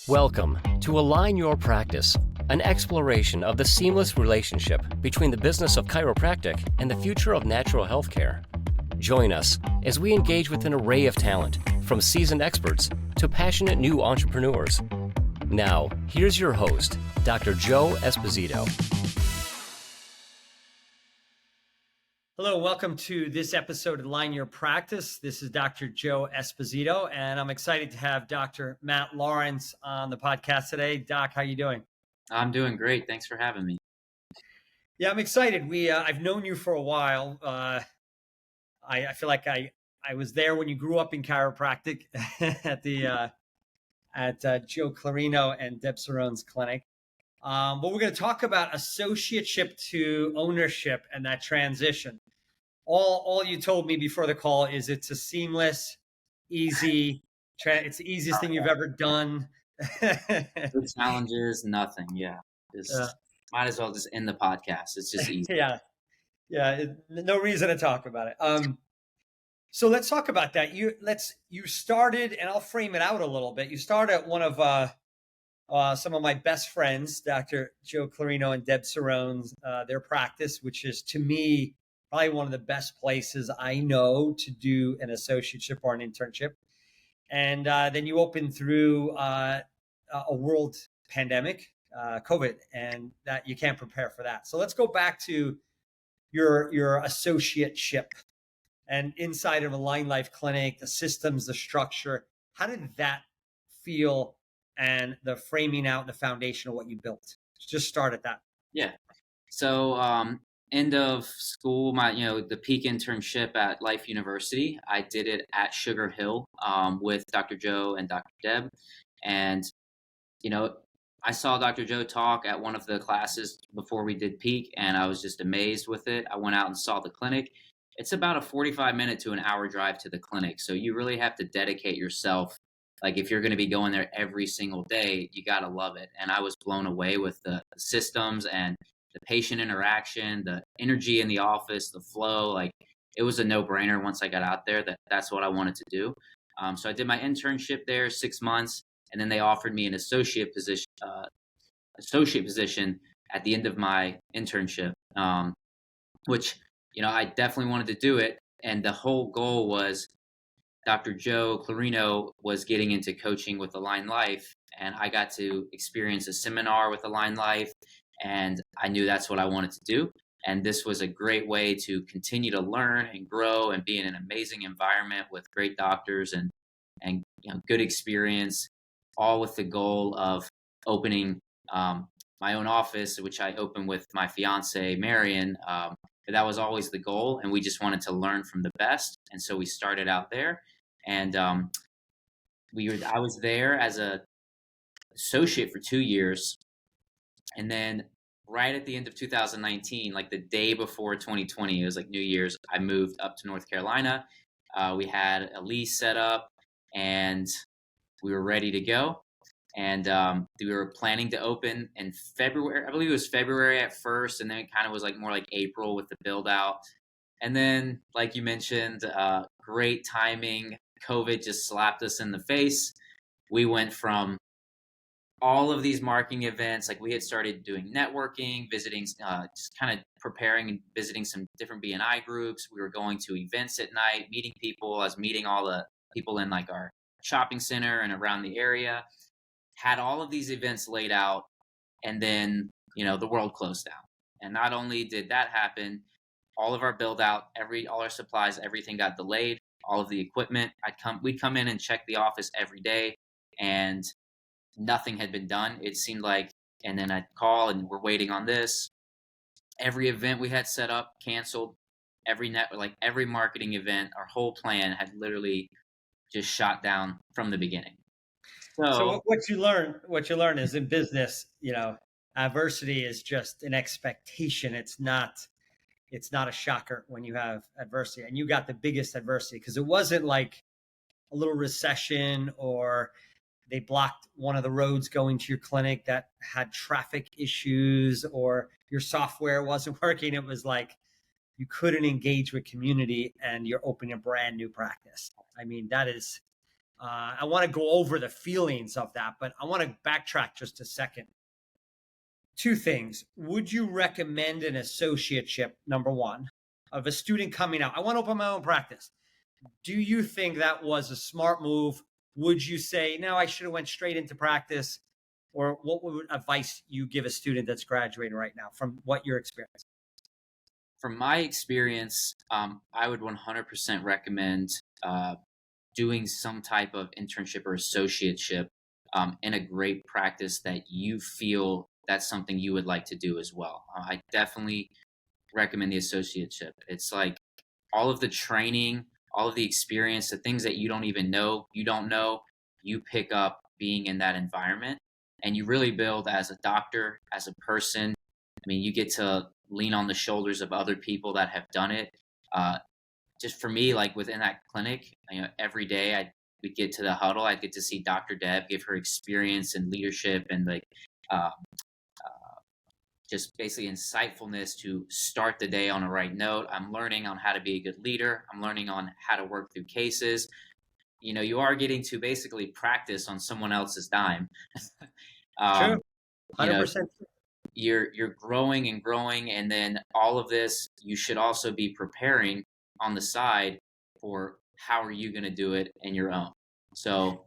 Welcome to Align Your Practice, an exploration of the seamless relationship between the business of chiropractic and the future of natural health care. Join us as we engage with an array of talent, from seasoned experts to passionate new entrepreneurs. Now, here's your host, Dr. Joe Esposito. Hello, welcome to this episode of Align Your Practice. This is Dr. Joe Esposito, and I'm excited to have Dr. Matt Lawrence on the podcast today. Doc, how you doing? I'm doing great. Thanks for having me. Yeah, I'm excited. I've known you for a while. I feel like I was there when you grew up in chiropractic at Joe Clarino and Deb Cerrone's clinic. But we're going to talk about associateship to ownership and that transition. All you told me before the call is it's a seamless, easy, it's the easiest thing you've ever done. No challenges, nothing. Yeah. Might as well just end the podcast. It's just easy. No reason to talk about it. So let's talk about that. You started, and I'll frame it out a little bit. You started at one of some of my best friends, Dr. Joe Clarino and Deb Cerrone's, their practice, which is, to me, probably one of the best places I know to do an associateship or an internship. And then you opened through a world pandemic, COVID, and that you can't prepare for that. So let's go back to your associateship and inside of AlignLife Clinic, the systems, the structure. How did that feel, and the framing out, the foundation of what you built? Just start at that. Yeah. So end of school, the peak internship at Life University, I did it at Sugar Hill with Dr. Joe and Dr. Deb. And, I saw Dr. Joe talk at one of the classes before we did peak, and I was just amazed with it. I went out and saw the clinic. It's about a 45-minute to an hour drive to the clinic. So you really have to dedicate yourself. Like, if you're going to be going there every single day, you got to love it. And I was blown away with the systems and the patient interaction, the energy in the office, the flow. Like, it was a no-brainer once I got out there that's what I wanted to do. So I did my internship there 6 months, and then they offered me an associate position at the end of my internship, which, I definitely wanted to do it. And the whole goal was Dr. Joe Clarino was getting into coaching with AlignLife, and I got to experience a seminar with AlignLife, and I knew that's what I wanted to do. And this was a great way to continue to learn and grow and be in an amazing environment with great doctors and good experience, all with the goal of opening my own office, which I opened with my fiance, Marian. That was always the goal, and we just wanted to learn from the best. And so we started out there, and I was there as a associate for 2 years. And then right at the end of 2019, like the day before 2020, it was like New Year's, I moved up to North Carolina. We had a lease set up, and we were ready to go. And we were planning to open in February. I believe it was February at first, and then it kind of was like more like April with the build out. And then, like you mentioned, great timing. COVID just slapped us in the face. We went from all of these marketing events, like we had started doing networking, visiting, just kind of preparing and visiting some different BNI groups. We were going to events at night, meeting people. I was meeting all the people in like our shopping center and around the area. Had all of these events laid out, and then, the world closed down. And not only did that happen, all of our build out, all our supplies, everything got delayed. All of the equipment, we'd come in and check the office every day, and nothing had been done. It seemed like, and then I'd call and we're waiting on this. Every event we had set up, canceled. Every marketing event, our whole plan had literally just shot down from the beginning. So what you learn is, in business, adversity is just an expectation. It's not a shocker when you have adversity, and you got the biggest adversity, because it wasn't like a little recession, or they blocked one of the roads going to your clinic that had traffic issues, or your software wasn't working. It was like you couldn't engage with community, and you're opening a brand new practice. I mean, that is I want to go over the feelings of that, but I want to backtrack just a second. Two things. Would you recommend an associateship, number one, of a student coming out? I want to open my own practice. Do you think that was a smart move? Would you say, no, I should have went straight into practice? Or what would advice you give a student that's graduating right now from what you're experiencing? From my experience, I would 100% recommend doing some type of internship or associateship in a great practice that you feel that's something you would like to do as well. I definitely recommend the associateship. It's like all of the training, all of the experience, the things that you don't even know, you pick up being in that environment, and you really build as a doctor, as a person. I mean, you get to lean on the shoulders of other people that have done it. Just for me, like within that clinic, every day we'd get to the huddle. I'd get to see Dr. Deb give her experience and leadership and uh, just basically insightfulness to start the day on a right note. I'm learning on how to be a good leader. I'm learning on how to work through cases. You are getting to basically practice on someone else's dime. True. You know, 100%. you're growing and growing, and then all of this, you should also be preparing on the side for how are you going to do it in your own. So,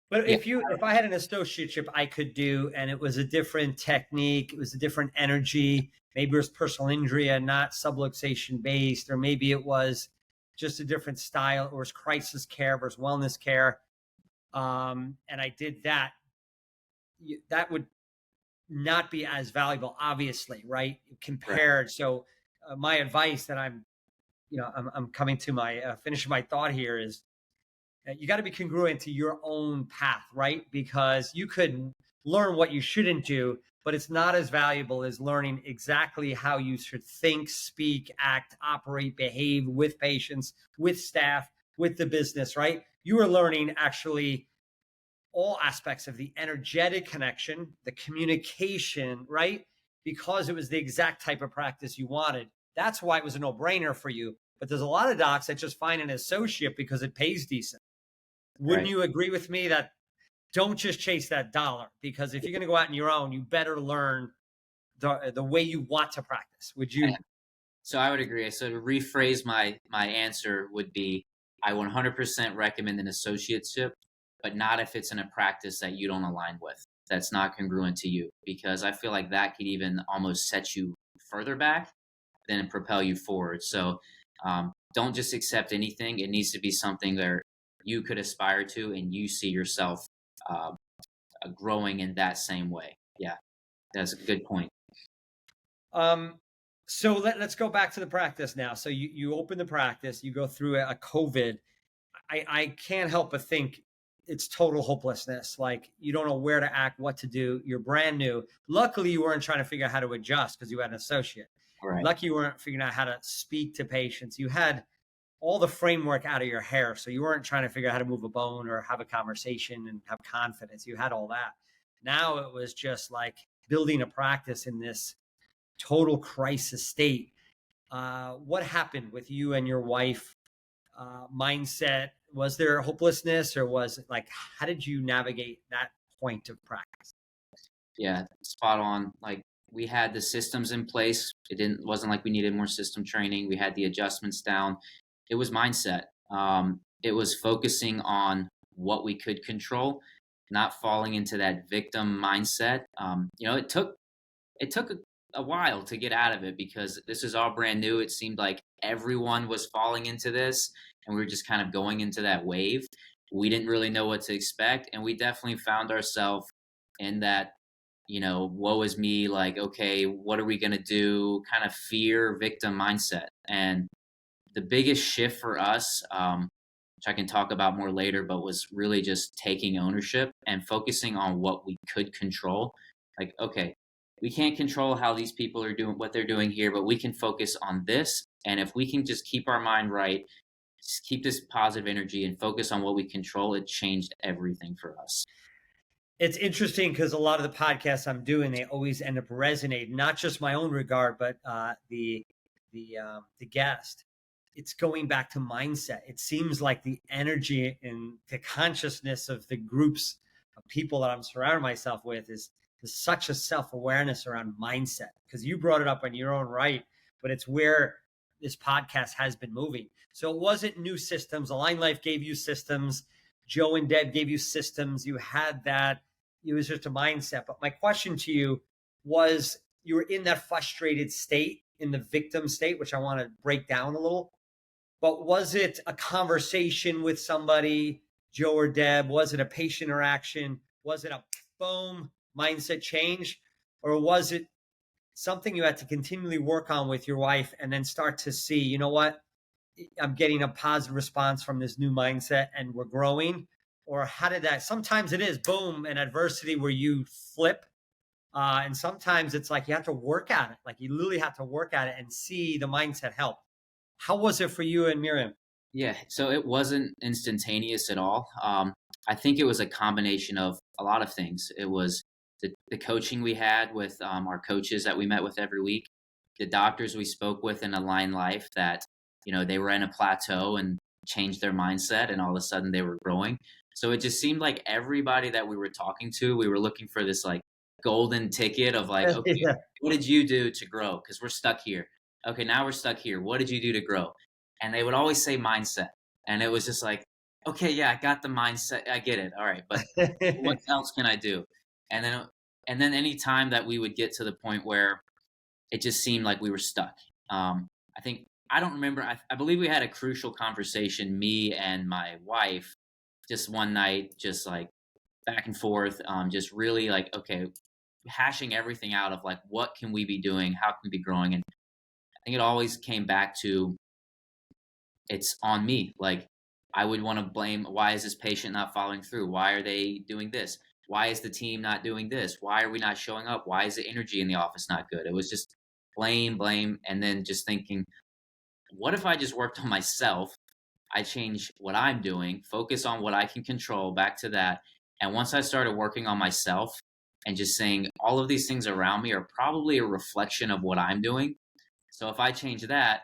But yeah, if I had an associateship I could do, and it was a different technique, it was a different energy, maybe it was personal injury and not subluxation based, or maybe it was just a different style, or it's crisis care versus wellness care, and I did that, that would not be as valuable, obviously, right? Compared. right, So my advice that I'm coming to my finishing my thought here is you got to be congruent to your own path, right? Because you could learn what you shouldn't do, but it's not as valuable as learning exactly how you should think, speak, act, operate, behave with patients, with staff, with the business, right? You are learning actually all aspects of the energetic connection, the communication, right? Because it was the exact type of practice you wanted. That's why it was a no-brainer for you. But there's a lot of docs that just find an associate because it pays decent. Wouldn't right. you agree with me that don't just chase that dollar? Because if you're going to go out on your own, you better learn the way you want to practice. Would you? So I would agree. So to rephrase my answer would be, I 100% recommend an associateship, but not if it's in a practice that you don't align with, that's not congruent to you, because I feel like that could even almost set you further back than propel you forward. So don't just accept anything. It needs to be something that you could aspire to, and you see yourself uh, growing in that same way. Yeah, that's a good point. So let's go back to the practice now. So you open the practice, you go through a COVID. I can't help but think it's total hopelessness. Like you don't know where to act, what to do. You're brand new. Luckily, you weren't trying to figure out how to adjust because you had an associate. Right. Lucky you weren't figuring out how to speak to patients. You had all the framework out of your hair. So you weren't trying to figure out how to move a bone or have a conversation and have confidence. You had all that. Now it was just like building a practice in this total crisis state. What happened with you and your wife mindset? Was there hopelessness, or was it like, how did you navigate that point of practice? Yeah, spot on. Like we had the systems in place. Wasn't like we needed more system training. We had the adjustments down. It was mindset. It was focusing on what we could control, not falling into that victim mindset. It took a while to get out of it because this is all brand new. It seemed like everyone was falling into this, and we were just kind of going into that wave. We didn't really know what to expect, and we definitely found ourselves in that, woe is me, like, okay, what are we going to do? Kind of fear, victim mindset. And the biggest shift for us, which I can talk about more later, but was really just taking ownership and focusing on what we could control. Like, okay, we can't control how these people are doing what they're doing here, but we can focus on this. And if we can just keep our mind right, just keep this positive energy and focus on what we control, it changed everything for us. It's interesting because a lot of the podcasts I'm doing, they always end up resonating, not just my own regard, but the guest. it's going back to mindset. It seems like the energy and the consciousness of the groups of people that I'm surrounding myself with is such a self-awareness around mindset, because you brought it up on your own right, but it's where this podcast has been moving. So it wasn't new systems. AlignLife gave you systems. Joe and Deb gave you systems. You had that. It was just a mindset. But my question to you was, you were in that frustrated state, in the victim state, which I want to break down a little. But was it a conversation with somebody, Joe or Deb? Was it a patient interaction? Was it a boom mindset change? Or was it something you had to continually work on with your wife and then start to see, you know what, I'm getting a positive response from this new mindset and we're growing? Or how did that, sometimes it is boom, an adversity where you flip. And sometimes it's like you have to work at it. Like you literally have to work at it and see the mindset help. How was it for you and Miriam? Yeah, so it wasn't instantaneous at all. I think it was a combination of a lot of things. It was the coaching we had with our coaches that we met with every week, the doctors we spoke with in AlignLife that, they were in a plateau and changed their mindset and all of a sudden they were growing. So it just seemed like everybody that we were talking to, we were looking for this like golden ticket of like, okay, Yeah. what did you do to grow? Because we're stuck here. Okay, now we're stuck here. What did you do to grow? And they would always say mindset. And it was just like, okay, yeah, I got the mindset. I get it. All right. But what else can I do? And then any time that we would get to the point where it just seemed like we were stuck. I don't remember. I believe we had a crucial conversation, me and my wife, just one night, just like back and forth, just really like, okay, hashing everything out of like, what can we be doing? How can we be growing? And I think it always came back to, it's on me. Like I would want to blame, why is this patient not following through? Why are they doing this? Why is the team not doing this? Why are we not showing up? Why is the energy in the office not good? It was just blame, and then just thinking, what if I just worked on myself? I change what I'm doing, focus on what I can control, back to that. And once I started working on myself and just saying all of these things around me are probably a reflection of what I'm doing. So if I change that,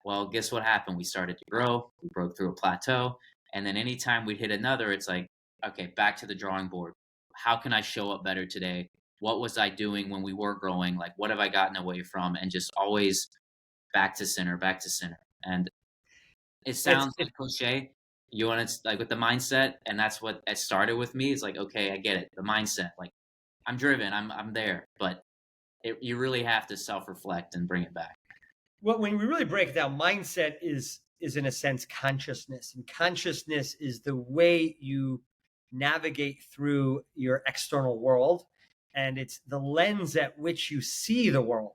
well, guess what happened? We started to grow, we broke through a plateau. And then anytime we'd hit another, it's like, okay, back to the drawing board. How can I show up better today? What was I doing when we were growing? Like, what have I gotten away from? And just always back to center, back to center. And it sounds like cliche. You want to like with the mindset, and that's what it started with me. It's like, okay, I get it. The mindset, like I'm driven, I'm there, but you really have to self-reflect and bring it back. Well, when we really break it down, mindset is in a sense consciousness, and consciousness is the way you navigate through your external world, and it's the lens at which you see the world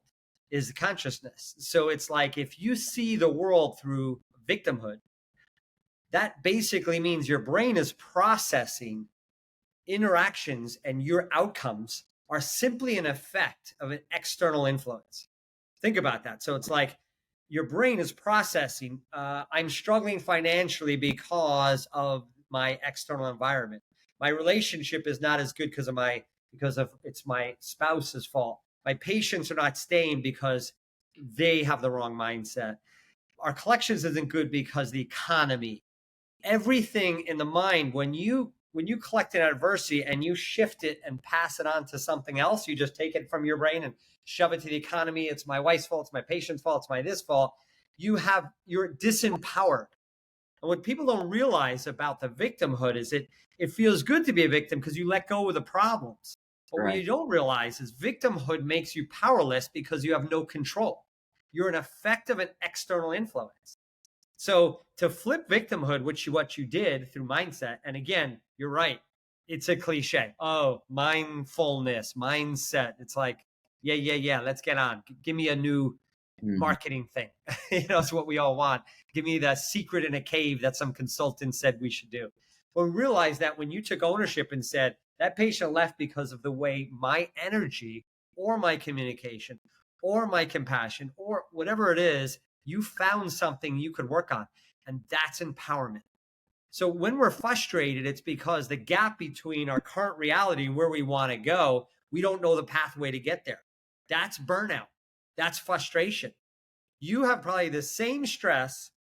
is the consciousness. So it's like if you see the world through victimhood, that basically means your brain is processing interactions and your outcomes are simply an effect of an external influence. Think about that. So it's like your brain is processing, I'm struggling financially because of my external environment. My relationship is not as good because it's my spouse's fault. My patients are not staying because they have the wrong mindset. Our collections isn't good because the economy. Everything in the mind, when you collect an adversity and you shift it and pass it on to something else, you just take it from your brain and shove it to the economy. It's my wife's fault. It's my patient's fault. It's my this fault. You're disempowered. And what people don't realize about the victimhood is it feels good to be a victim because you let go of the problems. But Right. what you don't realize is victimhood makes you powerless because you have no control. You're an effect of an external influence. So to flip victimhood, what you did through mindset, and again, you're right, it's a cliche. Oh, mindfulness, mindset. It's like, yeah, let's get on. Give me a new marketing thing. It's what we all want. Give me the secret in a cave that some consultant said we should do. Well, realize that when you took ownership and said, that patient left because of the way my energy or my communication or my compassion or whatever it is, you found something you could work on. And that's empowerment. So when we're frustrated, it's because the gap between our current reality and where we want to go, we don't know the pathway to get there. That's burnout. That's frustration. You have probably the same stress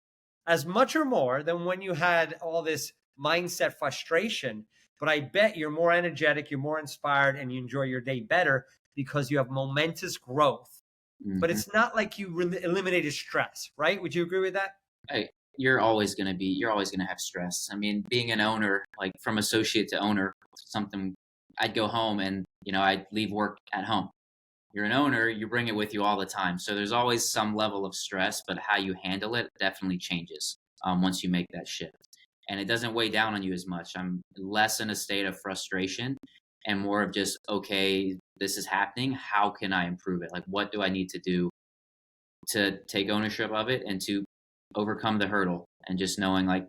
as much or more than when you had all this mindset frustration. But I bet you're more energetic, you're more inspired, and you enjoy your day better because you have momentous growth. But Hmm. it's not like you eliminated stress, right? Would you agree with that? Hey, you're always going to have stress. I mean, being an owner, like from associate to owner, something I'd go home and, I'd leave work at home. You're an owner, you bring it with you all the time. So there's always some level of stress, but how you handle it definitely changes once you make that shift. And it doesn't weigh down on you as much. I'm less in a state of frustration and more of just, okay, this is happening. How can I improve it? Like, what do I need to do to take ownership of it and to overcome the hurdle? And just knowing, like,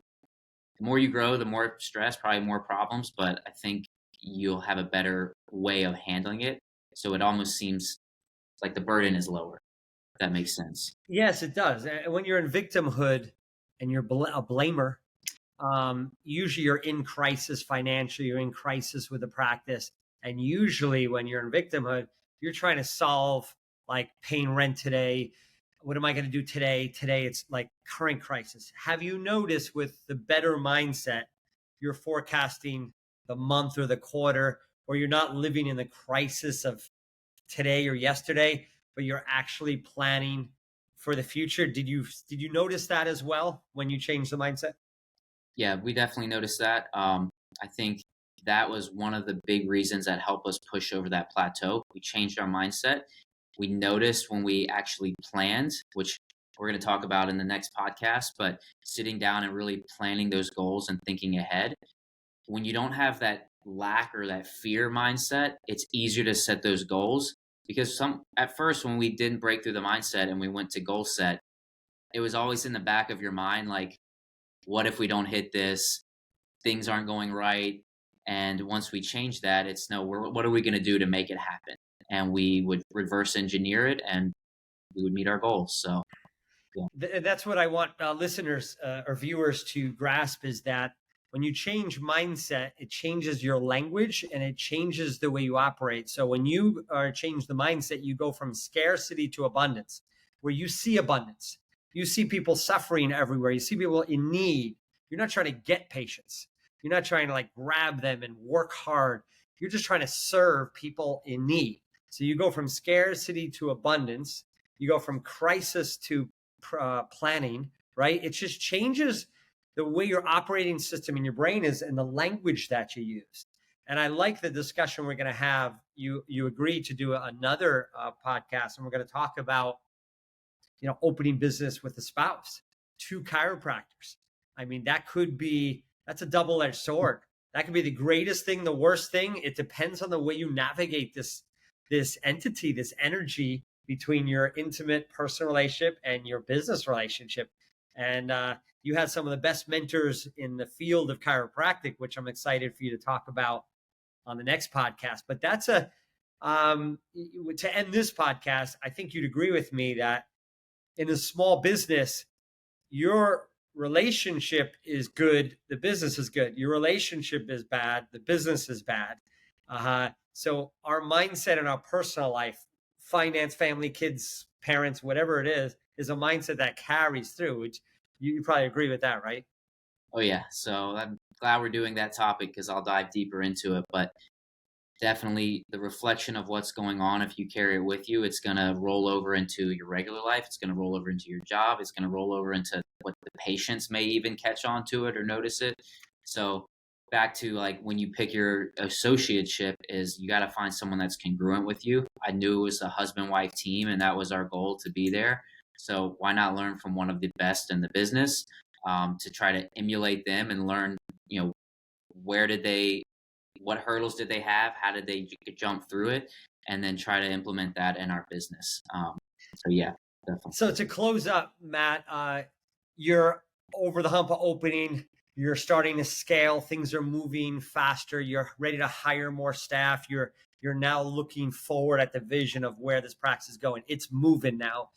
the more you grow, the more stress, probably more problems, but I think you'll have a better way of handling it. So it almost seems like the burden is lower, if that makes sense. Yes, it does. And when you're in victimhood and you're a blamer, usually you're in crisis financially, you're in crisis with the practice. And usually when you're in victimhood, you're trying to solve, like, paying rent today. What am I going to do today? Today, it's like current crisis. Have you noticed with the better mindset, you're forecasting the month or the quarter, or you're not living in the crisis of today or yesterday, but you're actually planning for the future? Did you notice that as well when you changed the mindset? Yeah, we definitely noticed that. I think that was one of the big reasons that helped us push over that plateau. We changed our mindset. We noticed when we actually planned, which we're going to talk about in the next podcast, but sitting down and really planning those goals and thinking ahead. When you don't have that lack or that fear mindset, it's easier to set those goals because at first when we didn't break through the mindset and we went to goal set, it was always in the back of your mind, like, what if we don't hit this? Things aren't going right. And once we change that, it's no, what are we going to do to make it happen? And we would reverse engineer it and we would meet our goals. So, yeah. That's what I want listeners or viewers to grasp, is that when you change mindset, it changes your language and it changes the way you operate. So when you change the mindset, you go from scarcity to abundance, where you see abundance. You see people suffering everywhere. You see people in need. You're not trying to get patients. You're not trying to, like, grab them and work hard. You're just trying to serve people in need. So you go from scarcity to abundance. You go from crisis to planning, right? It just changes the way your operating system in your brain is and the language that you use. And I like the discussion we're going to have. You agreed to do another podcast, and we're going to talk about, opening business with a spouse, two chiropractors. I mean, that's a double-edged sword. That could be the greatest thing, the worst thing. It depends on the way you navigate this entity, this energy between your intimate personal relationship and your business relationship. And you had some of the best mentors in the field of chiropractic, which I'm excited for you to talk about on the next podcast. But that's to end this podcast, I think you'd agree with me that in a small business, your relationship is good, the business is good. Your relationship is bad, the business is bad. So our mindset in our personal life, finance, family, kids, parents, whatever it is a mindset that carries through, which you probably agree with that, right? Oh, yeah. So I'm glad we're doing that topic because I'll dive deeper into it. But definitely the reflection of what's going on, if you carry it with you, it's going to roll over into your regular life. It's going to roll over into your job. It's going to roll over into what the patients may even catch on to it or notice it. So back to, like, when you pick your associateship, is you got to find someone that's congruent with you. I knew it was a husband-wife team, and that was our goal, to be there. So why not learn from one of the best in the business, to try to emulate them and learn, what hurdles did they have? How did they jump through it? And then try to implement that in our business. So yeah, definitely. So to close up, Matt, you're over the hump of opening. You're starting to scale. Things are moving faster. You're ready to hire more staff. You're now looking forward at the vision of where this practice is going. It's moving now.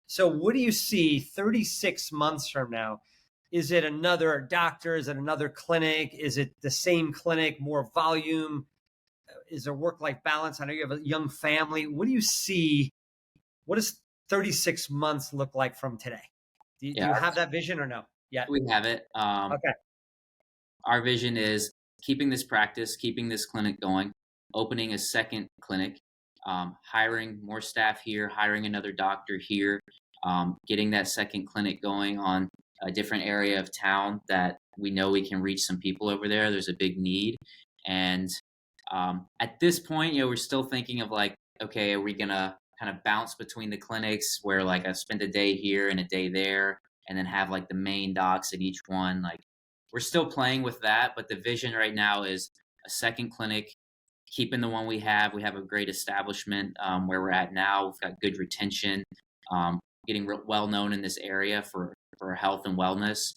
So what do you see 36 months from now? Is it another doctor? Is it another clinic? Is it the same clinic, more volume? Is there work-life balance? I know you have a young family. What do you see? What does 36 months look like from today? Do you have that vision or no? yet? We have it. Okay. Our vision is keeping this practice, keeping this clinic going, opening a second clinic, hiring more staff here, hiring another doctor here, getting that second clinic going on a different area of town that we know we can reach some people over there. There's a big need. And at this point, we're still thinking of like, okay, are we going to kind of bounce between the clinics where like I spend a day here and a day there and then have like the main docs at each one? Like, we're still playing with that, but the vision right now is a second clinic, keeping the one we have. We have a great establishment where we're at now. We've got good retention, getting well known in this area for health and wellness.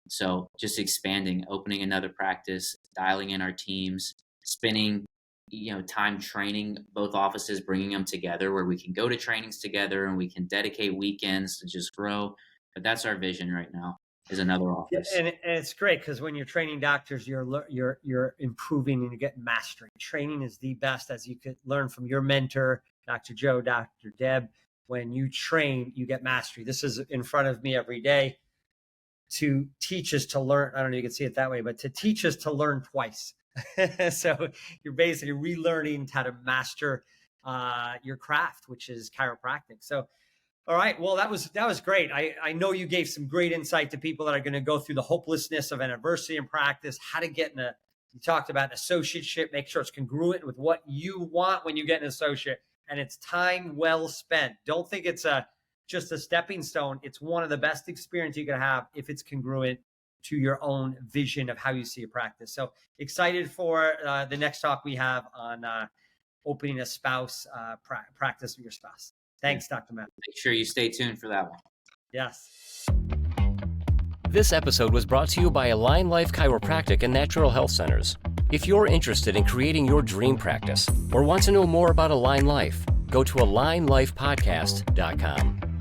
So just expanding, opening another practice, dialing in our teams, spending time training both offices, bringing them together where we can go to trainings together and we can dedicate weekends to just grow. But that's our vision right now, is another office. And it's great because when you're training doctors, you're improving and you get mastery. Training is the best, as you could learn from your mentor, Dr. Joe, Dr. Deb. When you train, you get mastery. This is in front of me every day to teach us to learn. I don't know if you can see it that way, but to teach us to learn twice. So you're basically relearning how to master your craft, which is chiropractic. So, all right. Well, that was great. I know you gave some great insight to people that are going to go through the hopelessness of an adversity in practice, how to get you talked about an associateship, make sure it's congruent with what you want when you get an associate, and it's time well spent. Don't think it's just a stepping stone. It's one of the best experiences you can have if it's congruent to your own vision of how you see a practice. So excited for the next talk we have on opening a spouse practice with your spouse. Thanks, Dr. Matt. Make sure you stay tuned for that one. Yes. This episode was brought to you by AlignLife Chiropractic and Natural Health Centers. If you're interested in creating your dream practice or want to know more about AlignLife, go to AlignLifePodcast.com.